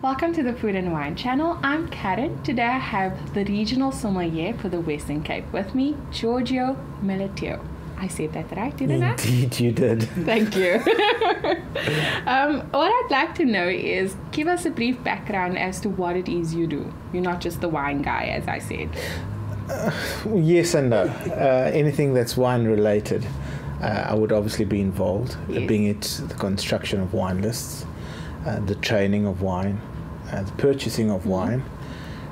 Welcome to the Food and Wine channel. I'm Karen. Today I have the regional sommelier for the Western Cape with me, Georgio Meletio. I said that right, didn't I? Indeed you did. Thank you. What I'd like to know is, give us a brief background as to what it is you do. You're not just the wine guy, as I said. Yes and no. Anything that's wine related, I would obviously be involved, Yes. being it the construction of wine lists, the training of wine, the purchasing of wine,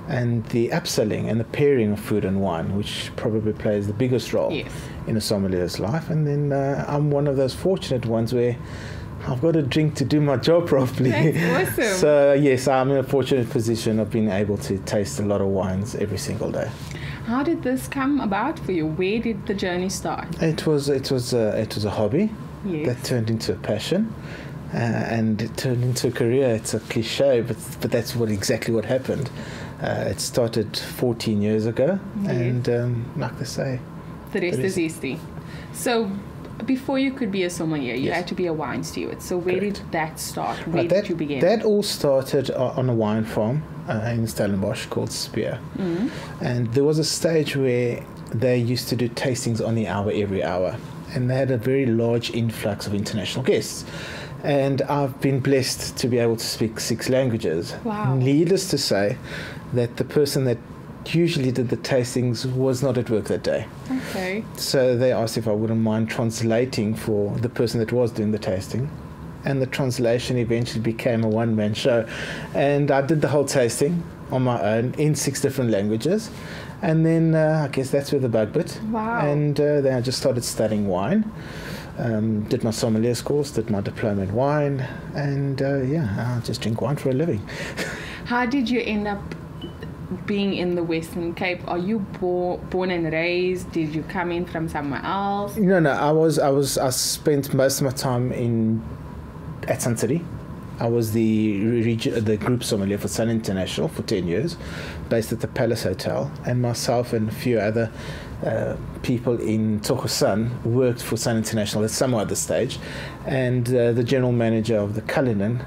and the upselling and the pairing of food and wine, which probably plays the biggest role Yes. in a sommelier's life. And then I'm one of those fortunate ones where I've got a drink to do my job properly. That's awesome. So yes, I'm in a fortunate position of being able to taste a lot of wines every single day. How did this come about for you? Where did the journey start? It was a hobby Yes. that turned into a passion, and it turned into a career. It's a cliche, but that's exactly what happened. It started 14 years ago, Yes. and like they say, The rest is history. So, before you could be a sommelier, you Yes. had to be a wine steward. So, where Correct. did that start? Where Right, did you begin? That all started on a wine farm in Stellenbosch called Spear. And there was a stage where they used to do tastings on the hour every hour. And they had a very large influx of international guests. And I've been blessed to be able to speak 6 languages. Wow. Needless to say that the person that usually did the tastings was not at work that day. Okay. So they asked if I wouldn't mind translating for the person that was doing the tasting. And the translation eventually became a one-man show. And I did the whole tasting on my own in 6 different languages. And then I guess that's where the bug bit. Wow. And then I just started studying wine. Did my Sommelier's course, did my diploma in wine. And I just drink wine for a living. How did you end up being in the Western Cape? Are you born and raised? Did you come in from somewhere else? No, I spent most of my time at Sun City. I was the group sommelier for Sun International for 10 years, based at the Palace Hotel, and myself and a few other people in Tsogo Sun worked for Sun International at some other stage, and the general manager of the Cullinan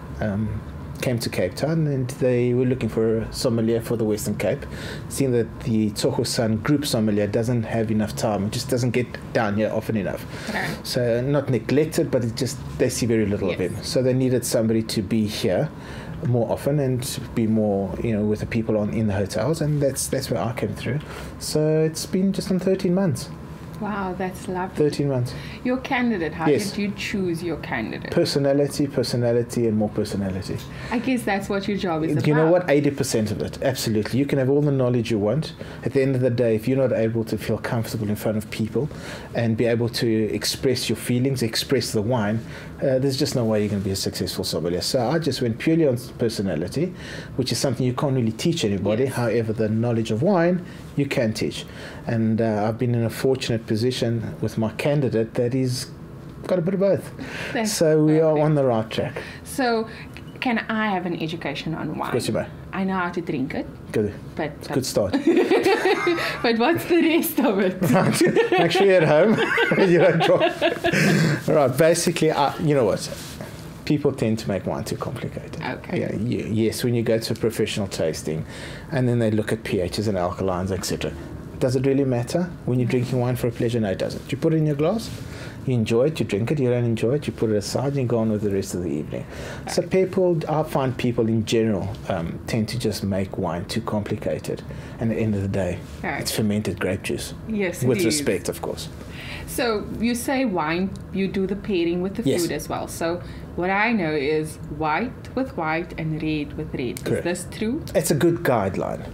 came to Cape Town, and they were looking for a sommelier for the Western Cape, seeing that the Tsogo Sun group sommelier doesn't have enough time, it just doesn't get down here often enough. Okay. So not neglected, but they see very little of Yes. him. So they needed somebody to be here more often and be more, with the people in the hotels, and that's where I came through. So it's been just on 13 months. Wow, that's lovely. 13 months. Your candidate, how Yes. did you choose your candidate? Personality, and more personality. I guess that's what your job is about. You know what? 80% of it. Absolutely. You can have all the knowledge you want. At the end of the day, if you're not able to feel comfortable in front of people and be able to express your feelings, express the wine, there's just no way you're going to be a successful sommelier. So I just went purely on personality, which is something you can't really teach anybody. Yes. However, the knowledge of wine, you can teach. And I've been in a fortunate position with my candidate that he's got a bit of both. That's So we are perfect. on the right track. So, can I have an education on wine? Of course you may. I know how to drink it, Good. but Good start. but what's the rest of it? Make sure you're at home. You don't drop. All right. Basically, you know what? People tend to make wine too complicated. Okay. Yeah, yes, when you go to a professional tasting, and then they look at pHs and alkalines, etc. Does it really matter when you're drinking wine for a pleasure? No, it doesn't. You put it in your glass, you enjoy it, you drink it, you don't enjoy it, you put it aside, and you go on with the rest of the evening. So I find people in general tend to just make wine too complicated. And at the end of the day, Right. it's fermented grape juice. Yes, it With is. respect, of course. So you say wine, you do the pairing with the Yes. food as well. So what I know is white with white and red with red. Correct. Is this true? It's a good guideline.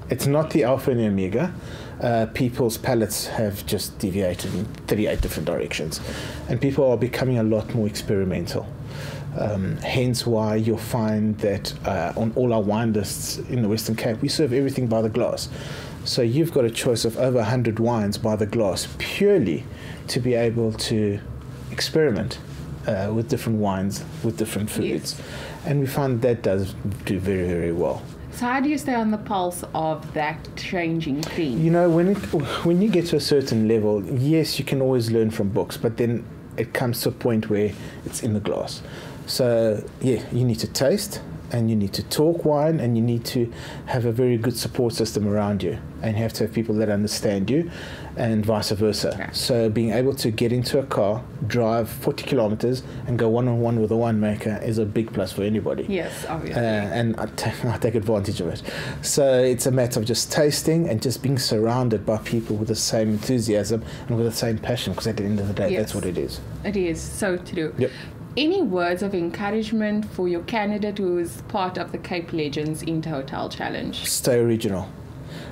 It's not the alpha and the omega. People's palates have just deviated in 38 different directions, and people are becoming a lot more experimental. Hence why you'll find that on all our wine lists in the Western Cape, we serve everything by the glass. So you've got a choice of over 100 wines by the glass, purely to be able to experiment with different wines, with different foods. Yes. And we find that does do very, very well. So how do you stay on the pulse of that changing thing? You know, when you get to a certain level, yes, you can always learn from books, but then it comes to a point where it's in the glass. So, yeah, you need to taste, and you need to talk wine, and you need to have a very good support system around you, and you have to have people that understand you, and vice versa. Yeah. So being able to get into a car, drive 40 kilometers, and go one-on-one with a winemaker is a big plus for anybody. Yes, obviously. And I take advantage of it. So it's a matter of just tasting and just being surrounded by people with the same enthusiasm and with the same passion, because at the end of the day, Yes. that's what it is. It is so true. Yep. Any words of encouragement for your candidate who is part of the Cape Legends Inter-Hotel Challenge? Stay original.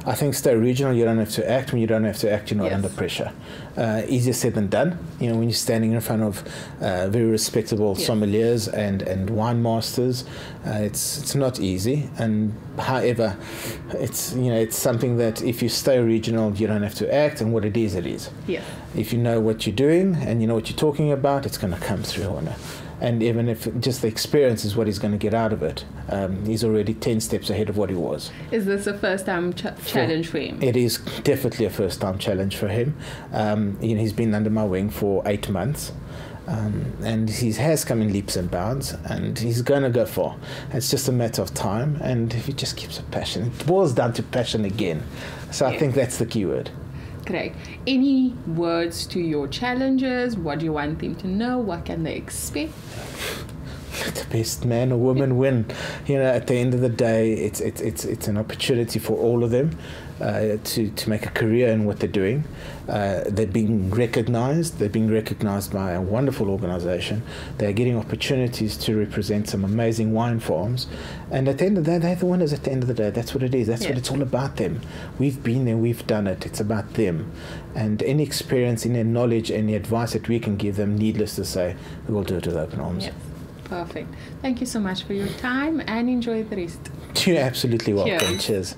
I think stay regional. You don't have to act. When you don't have to act, you're not Yes. under pressure. Easier said than done. You know, when you're standing in front of very respectable Yes. sommeliers and wine masters, it's not easy. And however, it's something that if you stay regional, you don't have to act. And what it is, it is. Yes. If you know what you're doing and you know what you're talking about, it's going to come through. And even if just the experience is what he's going to get out of it, he's already 10 steps ahead of what he was. Is this a first-time challenge for him? It is definitely a first-time challenge for him. He's been under my wing for 8 months. And he has come in leaps and bounds, and he's going to go far. It's just a matter of time, and if he just keeps a passion, it boils down to passion again. So I think that's the key word. Great. Any words to your challengers? What do you want them to know? What can they expect? The best man or woman win. At the end of the day, it's an opportunity for all of them to make a career in what they're doing. They're being recognized. They're being recognized by a wonderful organization. They're getting opportunities to represent some amazing wine farms. And at the end of the day, they're the winners at the end of the day. That's what it is. That's what it's all about them. We've been there. We've done it. It's about them. And any experience, any knowledge, any advice that we can give them, needless to say, we will do it with open arms. Yes. Perfect. Thank you so much for your time, and enjoy the rest. You're absolutely welcome. Cheers. Cheers.